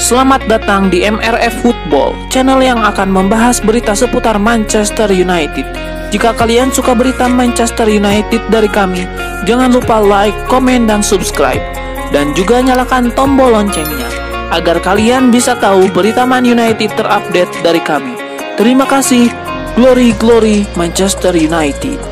Selamat datang di MRF Football, channel yang akan membahas berita seputar Manchester United. Jika kalian suka berita Manchester United dari kami, jangan lupa like, komen, dan subscribe. Dan juga nyalakan tombol loncengnya, agar kalian bisa tahu berita Man United terupdate dari kami. Terima kasih, Glory Glory Manchester United.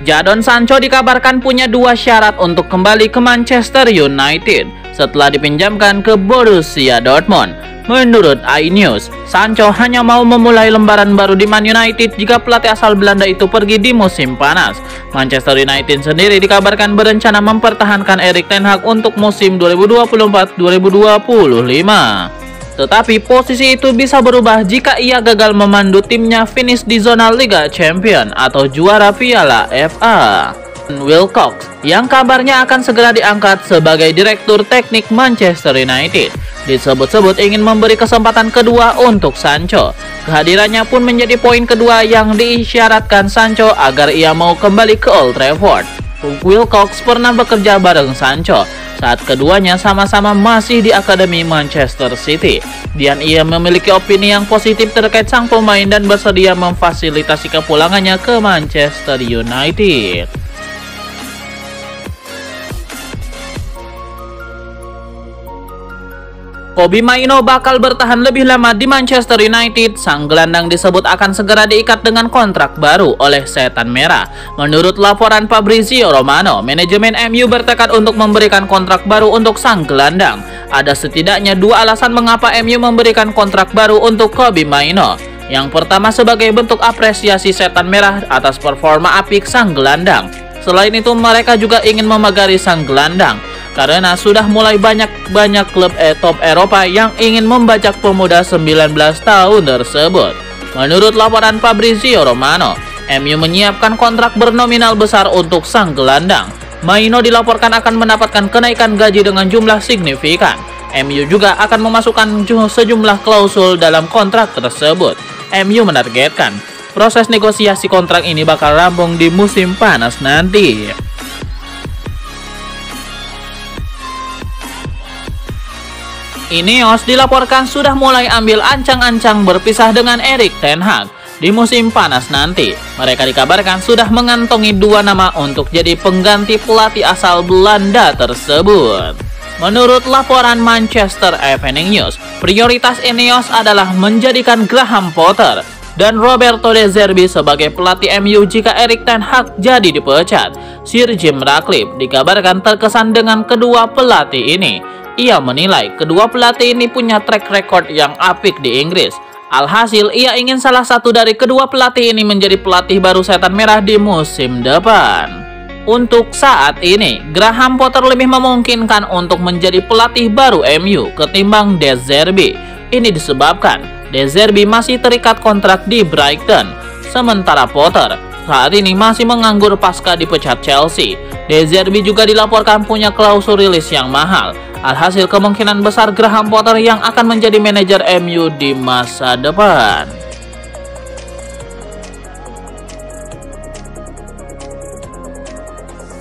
Jadon Sancho dikabarkan punya dua syarat untuk kembali ke Manchester United setelah dipinjamkan ke Borussia Dortmund. Menurut iNews, Sancho hanya mau memulai lembaran baru di Man United jika pelatih asal Belanda itu pergi di musim panas. Manchester United sendiri dikabarkan berencana mempertahankan Erik ten Hag untuk musim 2024-2025. Tetapi posisi itu bisa berubah jika ia gagal memandu timnya finish di zona Liga Champions atau juara Piala FA. Wilcox yang kabarnya akan segera diangkat sebagai direktur teknik Manchester United disebut-sebut ingin memberi kesempatan kedua untuk Sancho. Kehadirannya pun menjadi poin kedua yang diisyaratkan Sancho agar ia mau kembali ke Old Trafford. Wilcox pernah bekerja bareng Sancho saat keduanya sama-sama masih di Akademi Manchester City, dan ia memiliki opini yang positif terkait sang pemain dan bersedia memfasilitasi kepulangannya ke Manchester United. Kobbie Mainoo bakal bertahan lebih lama di Manchester United. Sang gelandang disebut akan segera diikat dengan kontrak baru oleh Setan Merah. Menurut laporan Fabrizio Romano, manajemen MU bertekad untuk memberikan kontrak baru untuk sang gelandang. Ada setidaknya dua alasan mengapa MU memberikan kontrak baru untuk Kobbie Mainoo. Yang pertama sebagai bentuk apresiasi Setan Merah atas performa apik sang gelandang. Selain itu mereka juga ingin memagari sang gelandang karena sudah mulai banyak klub top Eropa yang ingin membajak pemuda 19 tahun tersebut. Menurut laporan Fabrizio Romano, MU menyiapkan kontrak bernominal besar untuk sang gelandang. Mainoo dilaporkan akan mendapatkan kenaikan gaji dengan jumlah signifikan. MU juga akan memasukkan sejumlah klausul dalam kontrak tersebut. MU menargetkan proses negosiasi kontrak ini bakal rampung di musim panas nanti. Ineos dilaporkan sudah mulai ambil ancang-ancang berpisah dengan Erik ten Hag di musim panas nanti. Mereka dikabarkan sudah mengantongi dua nama untuk jadi pengganti pelatih asal Belanda tersebut. Menurut laporan Manchester Evening News, prioritas Ineos adalah menjadikan Graham Potter dan Roberto De Zerbi sebagai pelatih MU jika Erik ten Hag jadi dipecat. Sir Jim Ratcliffe dikabarkan terkesan dengan kedua pelatih ini. Ia menilai kedua pelatih ini punya track record yang apik di Inggris. Alhasil, ia ingin salah satu dari kedua pelatih ini menjadi pelatih baru Setan Merah di musim depan. Untuk saat ini, Graham Potter lebih memungkinkan untuk menjadi pelatih baru MU ketimbang De Zerbi. Ini disebabkan De Zerbi masih terikat kontrak di Brighton, sementara Potter saat ini masih menganggur pasca dipecat Chelsea. De Zerbi juga dilaporkan punya klausul rilis yang mahal. Alhasil kemungkinan besar Graham Potter yang akan menjadi manajer MU di masa depan.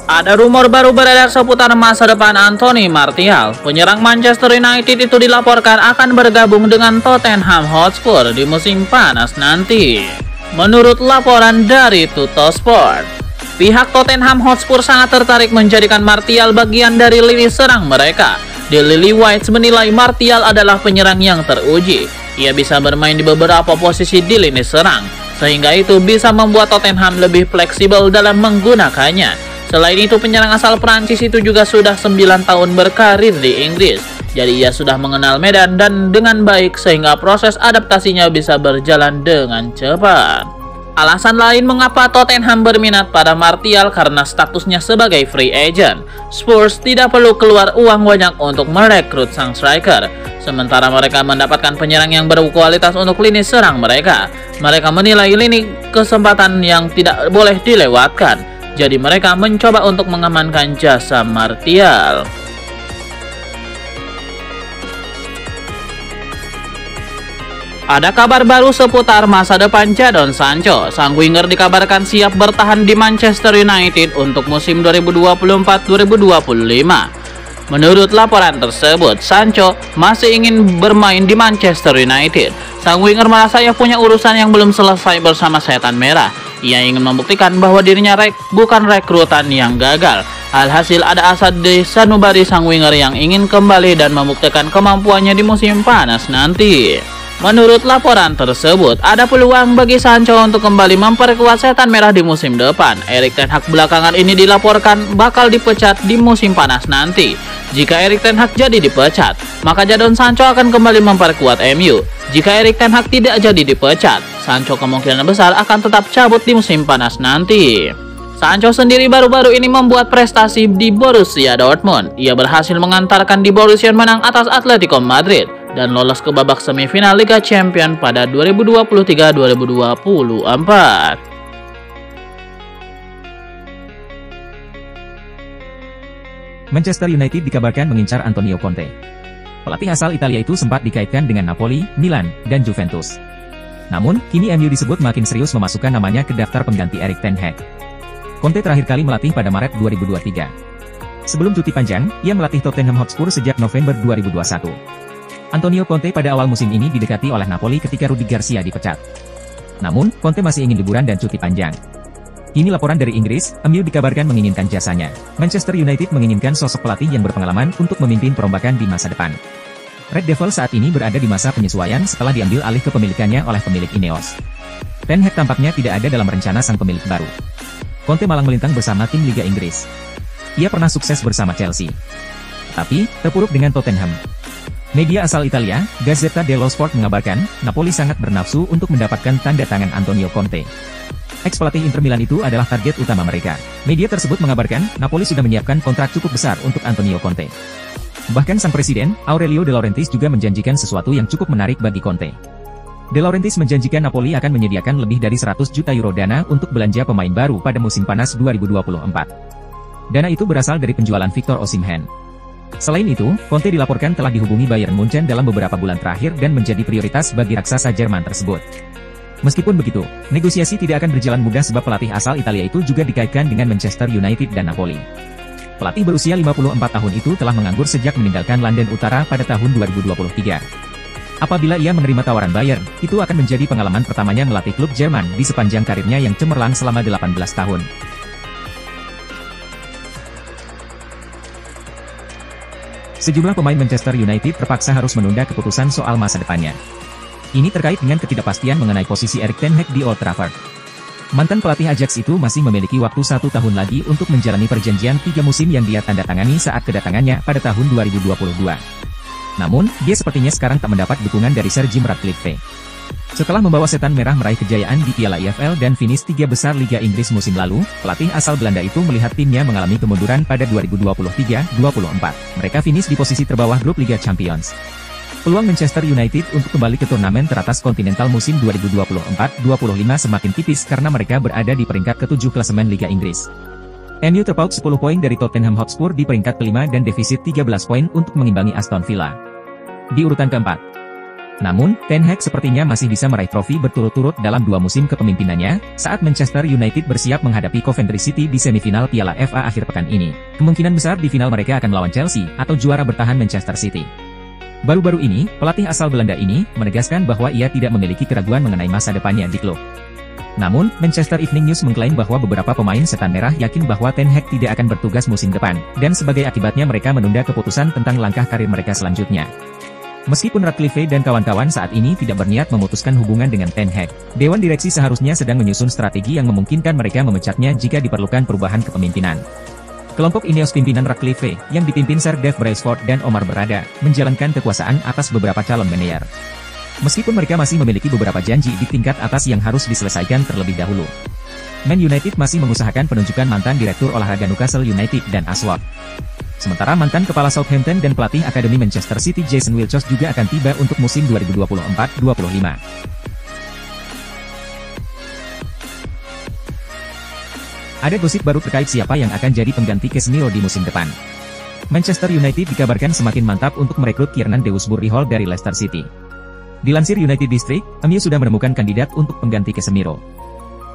Ada rumor baru beredar seputar masa depan Anthony Martial. Penyerang Manchester United itu dilaporkan akan bergabung dengan Tottenham Hotspur di musim panas nanti. Menurut laporan dari Tuttosport, pihak Tottenham Hotspur sangat tertarik menjadikan Martial bagian dari lini serang mereka. The Lily Whites menilai Martial adalah penyerang yang teruji. Ia bisa bermain di beberapa posisi di lini serang, sehingga itu bisa membuat Tottenham lebih fleksibel dalam menggunakannya. Selain itu, penyerang asal Prancis itu juga sudah 9 tahun berkarir di Inggris. Jadi ia sudah mengenal medan dan dengan baik sehingga proses adaptasinya bisa berjalan dengan cepat. Alasan lain mengapa Tottenham berminat pada Martial karena statusnya sebagai free agent. Spurs tidak perlu keluar uang banyak untuk merekrut sang striker, sementara mereka mendapatkan penyerang yang berkualitas untuk lini serang mereka. Mereka menilai lini kesempatan yang tidak boleh dilewatkan, jadi mereka mencoba untuk mengamankan jasa Martial. Ada kabar baru seputar masa depan Jadon Sancho. Sang winger dikabarkan siap bertahan di Manchester United untuk musim 2024-2025. Menurut laporan tersebut, Sancho masih ingin bermain di Manchester United. Sang winger merasa ia punya urusan yang belum selesai bersama Setan Merah. Ia ingin membuktikan bahwa dirinya bukan rekrutan yang gagal. Alhasil ada asa di sanubari sang winger yang ingin kembali dan membuktikan kemampuannya di musim panas nanti. Menurut laporan tersebut, ada peluang bagi Sancho untuk kembali memperkuat Setan Merah di musim depan. Erik ten Hag belakangan ini dilaporkan bakal dipecat di musim panas nanti. Jika Erik ten Hag jadi dipecat, maka Jadon Sancho akan kembali memperkuat MU. Jika Erik ten Hag tidak jadi dipecat, Sancho kemungkinan besar akan tetap cabut di musim panas nanti. Sancho sendiri baru-baru ini membuat prestasi di Borussia Dortmund. Ia berhasil mengantarkan di Borussia menang atas Atletico Madrid dan lolos ke babak semifinal Liga Champions pada 2023-2024. Manchester United dikabarkan mengincar Antonio Conte. Pelatih asal Italia itu sempat dikaitkan dengan Napoli, Milan, dan Juventus. Namun, kini MU disebut makin serius memasukkan namanya ke daftar pengganti Erik ten Hag. Conte terakhir kali melatih pada Maret 2023. Sebelum cuti panjang, ia melatih Tottenham Hotspur sejak November 2021. Antonio Conte pada awal musim ini didekati oleh Napoli ketika Rudi Garcia dipecat. Namun, Conte masih ingin liburan dan cuti panjang. Ini laporan dari Inggris, MU dikabarkan menginginkan jasanya. Manchester United menginginkan sosok pelatih yang berpengalaman untuk memimpin perombakan di masa depan. Red Devil saat ini berada di masa penyesuaian setelah diambil alih kepemilikannya oleh pemilik Ineos. Ten Hag tampaknya tidak ada dalam rencana sang pemilik baru. Conte malang melintang bersama tim Liga Inggris. Ia pernah sukses bersama Chelsea, tapi terpuruk dengan Tottenham. Media asal Italia, Gazzetta dello Sport mengabarkan, Napoli sangat bernafsu untuk mendapatkan tanda tangan Antonio Conte. Ex-pelatih Inter Milan itu adalah target utama mereka. Media tersebut mengabarkan, Napoli sudah menyiapkan kontrak cukup besar untuk Antonio Conte. Bahkan sang presiden, Aurelio De Laurentiis juga menjanjikan sesuatu yang cukup menarik bagi Conte. De Laurentiis menjanjikan Napoli akan menyediakan lebih dari 100 juta euro dana untuk belanja pemain baru pada musim panas 2024. Dana itu berasal dari penjualan Victor Osimhen. Selain itu, Conte dilaporkan telah dihubungi Bayern Munchen dalam beberapa bulan terakhir dan menjadi prioritas bagi raksasa Jerman tersebut. Meskipun begitu, negosiasi tidak akan berjalan mudah sebab pelatih asal Italia itu juga dikaitkan dengan Manchester United dan Napoli. Pelatih berusia 54 tahun itu telah menganggur sejak meninggalkan London Utara pada tahun 2023. Apabila ia menerima tawaran Bayern, itu akan menjadi pengalaman pertamanya melatih klub Jerman di sepanjang karirnya yang cemerlang selama 18 tahun. Sejumlah pemain Manchester United terpaksa harus menunda keputusan soal masa depannya. Ini terkait dengan ketidakpastian mengenai posisi Erik ten Hag di Old Trafford. Mantan pelatih Ajax itu masih memiliki waktu 1 tahun lagi untuk menjalani perjanjian 3 musim yang dia tanda tangani saat kedatangannya pada tahun 2022. Namun, dia sepertinya sekarang tak mendapat dukungan dari Sir Jim Ratcliffe. Setelah membawa Setan Merah meraih kejayaan di Piala EFL dan finish 3 besar Liga Inggris musim lalu, pelatih asal Belanda itu melihat timnya mengalami kemunduran pada 2023-24. Mereka finish di posisi terbawah grup Liga Champions. Peluang Manchester United untuk kembali ke turnamen teratas kontinental musim 2024-25 semakin tipis karena mereka berada di peringkat ke-7 klasemen Liga Inggris. MU terpaut 10 poin dari Tottenham Hotspur di peringkat kelima dan defisit 13 poin untuk mengimbangi Aston Villa di urutan keempat. Namun, Ten Hag sepertinya masih bisa meraih trofi berturut-turut dalam 2 musim kepemimpinannya, saat Manchester United bersiap menghadapi Coventry City di semifinal Piala FA akhir pekan ini. Kemungkinan besar di final mereka akan melawan Chelsea, atau juara bertahan Manchester City. Baru-baru ini, pelatih asal Belanda ini, menegaskan bahwa ia tidak memiliki keraguan mengenai masa depannya di klub. Namun, Manchester Evening News mengklaim bahwa beberapa pemain Setan Merah yakin bahwa Ten Hag tidak akan bertugas musim depan, dan sebagai akibatnya mereka menunda keputusan tentang langkah karir mereka selanjutnya. Meskipun Ratcliffe dan kawan-kawan saat ini tidak berniat memutuskan hubungan dengan Ten Hag, Dewan Direksi seharusnya sedang menyusun strategi yang memungkinkan mereka memecatnya jika diperlukan perubahan kepemimpinan. Kelompok Ineos pimpinan Ratcliffe, yang dipimpin Sir Dave Brailsford dan Omar Berrada, menjalankan kekuasaan atas beberapa calon manajer. Meskipun mereka masih memiliki beberapa janji di tingkat atas yang harus diselesaikan terlebih dahulu. Man United masih mengusahakan penunjukan mantan Direktur Olahraga Newcastle United dan Ashworth. Sementara mantan kepala Southampton dan pelatih Akademi Manchester City Jason Wilshere juga akan tiba untuk musim 2024-25. Ada gosip baru terkait siapa yang akan jadi pengganti Casemiro di musim depan. Manchester United dikabarkan semakin mantap untuk merekrut Kiernan Dewsbury Hall dari Leicester City. Dilansir United District, MU sudah menemukan kandidat untuk pengganti Casemiro.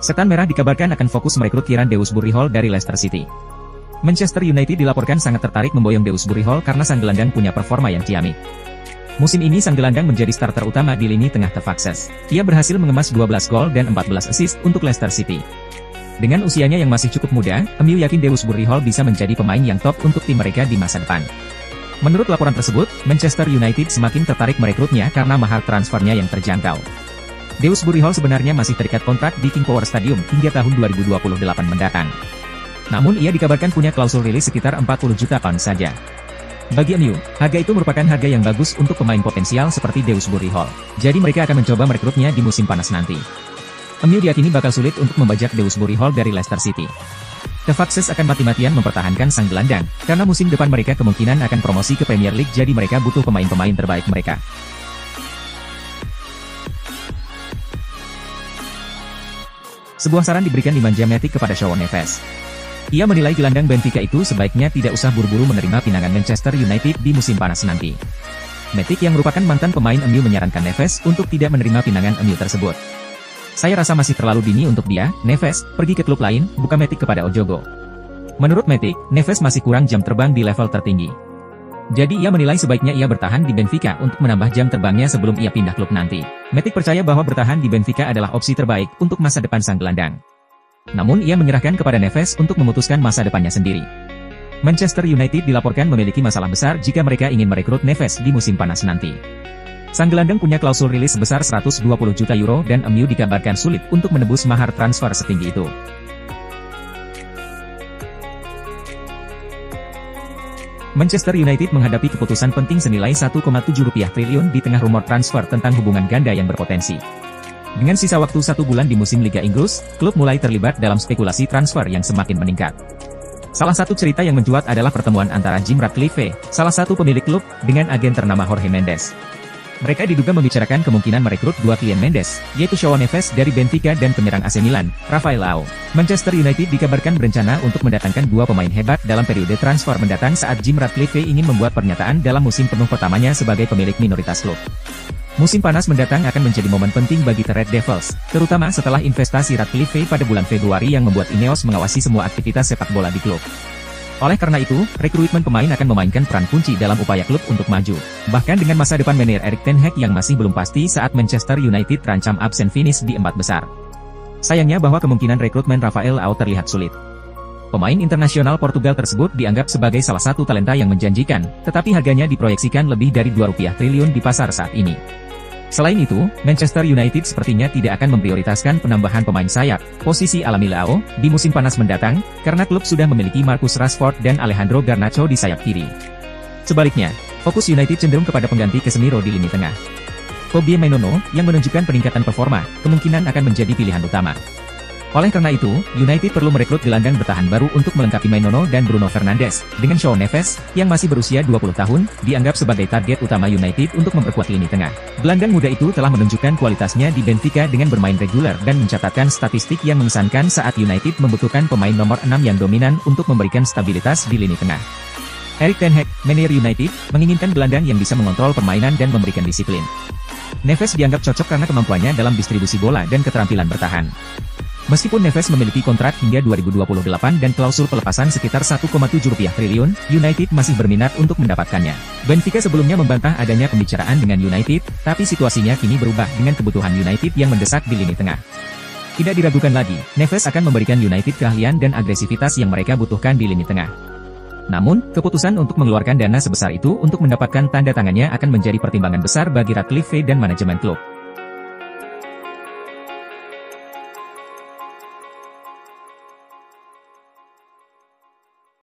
Setan Merah dikabarkan akan fokus merekrut Kieran Dewsbury Hall dari Leicester City. Manchester United dilaporkan sangat tertarik memboyong Dewsbury Hall karena sang gelandang punya performa yang ciamik. Musim ini sang gelandang menjadi starter utama di lini tengah The Foxes. Ia berhasil mengemas 12 gol dan 14 assist untuk Leicester City. Dengan usianya yang masih cukup muda, MU yakin Dewsbury Hall bisa menjadi pemain yang top untuk tim mereka di masa depan. Menurut laporan tersebut, Manchester United semakin tertarik merekrutnya karena mahar transfernya yang terjangkau. Dewsbury Hall sebenarnya masih terikat kontrak di King Power Stadium hingga tahun 2028 mendatang. Namun ia dikabarkan punya klausul rilis sekitar 40 juta pound saja. Bagi MU, harga itu merupakan harga yang bagus untuk pemain potensial seperti Dewsbury Hall. Jadi mereka akan mencoba merekrutnya di musim panas nanti. MU diyakini bakal sulit untuk membajak Dewsbury Hall dari Leicester City. The Foxes akan mati-matian mempertahankan sang gelandang, karena musim depan mereka kemungkinan akan promosi ke Premier League, jadi mereka butuh pemain-pemain terbaik mereka. Sebuah saran diberikan dimanja Matic kepada Shaun Neves. Ia menilai gelandang Benfica itu sebaiknya tidak usah buru-buru menerima pinangan Manchester United di musim panas nanti. Matic yang merupakan mantan pemain MU menyarankan Neves untuk tidak menerima pinangan MU tersebut. Saya rasa masih terlalu dini untuk dia, Neves, pergi ke klub lain, buka Matic kepada Ojogo. Menurut Matic, Neves masih kurang jam terbang di level tertinggi. Jadi ia menilai sebaiknya ia bertahan di Benfica untuk menambah jam terbangnya sebelum ia pindah klub nanti. Matic percaya bahwa bertahan di Benfica adalah opsi terbaik untuk masa depan sang gelandang. Namun ia menyerahkan kepada Neves untuk memutuskan masa depannya sendiri. Manchester United dilaporkan memiliki masalah besar jika mereka ingin merekrut Neves di musim panas nanti. Sang gelandang punya klausul rilis sebesar 120 juta euro dan MU dikabarkan sulit untuk menebus mahar transfer setinggi itu. Manchester United menghadapi keputusan penting senilai 1,7 triliun di tengah rumor transfer tentang hubungan ganda yang berpotensi. Dengan sisa waktu 1 bulan di musim Liga Inggris, klub mulai terlibat dalam spekulasi transfer yang semakin meningkat. Salah satu cerita yang mencuat adalah pertemuan antara Jim Ratcliffe, salah satu pemilik klub, dengan agen ternama Jorge Mendes. Mereka diduga membicarakan kemungkinan merekrut dua klien Mendes, yaitu Shaun Neves dari Benfica dan penyerang AC Milan, Rafael Leao. Manchester United dikabarkan berencana untuk mendatangkan dua pemain hebat dalam periode transfer mendatang saat Jim Ratcliffe ingin membuat pernyataan dalam musim penuh pertamanya sebagai pemilik minoritas klub. Musim panas mendatang akan menjadi momen penting bagi The Red Devils, terutama setelah investasi Ratcliffe pada bulan Februari yang membuat Ineos mengawasi semua aktivitas sepak bola di klub. Oleh karena itu, rekrutmen pemain akan memainkan peran kunci dalam upaya klub untuk maju. Bahkan dengan masa depan manajer Erik ten Hag yang masih belum pasti saat Manchester United terancam absen finish di 4 besar. Sayangnya bahwa kemungkinan rekrutmen Rafael Leao terlihat sulit. Pemain internasional Portugal tersebut dianggap sebagai salah satu talenta yang menjanjikan, tetapi harganya diproyeksikan lebih dari Rp2 triliun di pasar saat ini. Selain itu, Manchester United sepertinya tidak akan memprioritaskan penambahan pemain sayap, posisi alami Leao, di musim panas mendatang, karena klub sudah memiliki Marcus Rashford dan Alejandro Garnacho di sayap kiri. Sebaliknya, fokus United cenderung kepada pengganti Casemiro di lini tengah. Kobbie Mainoo, yang menunjukkan peningkatan performa, kemungkinan akan menjadi pilihan utama. Oleh karena itu, United perlu merekrut gelandang bertahan baru untuk melengkapi Mainoo dan Bruno Fernandes, dengan Shaun Neves, yang masih berusia 20 tahun, dianggap sebagai target utama United untuk memperkuat lini tengah. Gelandang muda itu telah menunjukkan kualitasnya di Benfica dengan bermain reguler dan mencatatkan statistik yang mengesankan saat United membutuhkan pemain nomor 6 yang dominan untuk memberikan stabilitas di lini tengah. Erik ten Hag, manajer United, menginginkan gelandang yang bisa mengontrol permainan dan memberikan disiplin. Neves dianggap cocok karena kemampuannya dalam distribusi bola dan keterampilan bertahan. Meskipun Neves memiliki kontrak hingga 2028 dan klausul pelepasan sekitar Rp1,7 triliun, United masih berminat untuk mendapatkannya. Benfica sebelumnya membantah adanya pembicaraan dengan United, tapi situasinya kini berubah dengan kebutuhan United yang mendesak di lini tengah. Tidak diragukan lagi, Neves akan memberikan United keahlian dan agresivitas yang mereka butuhkan di lini tengah. Namun, keputusan untuk mengeluarkan dana sebesar itu untuk mendapatkan tanda tangannya akan menjadi pertimbangan besar bagi Ratcliffe dan manajemen klub.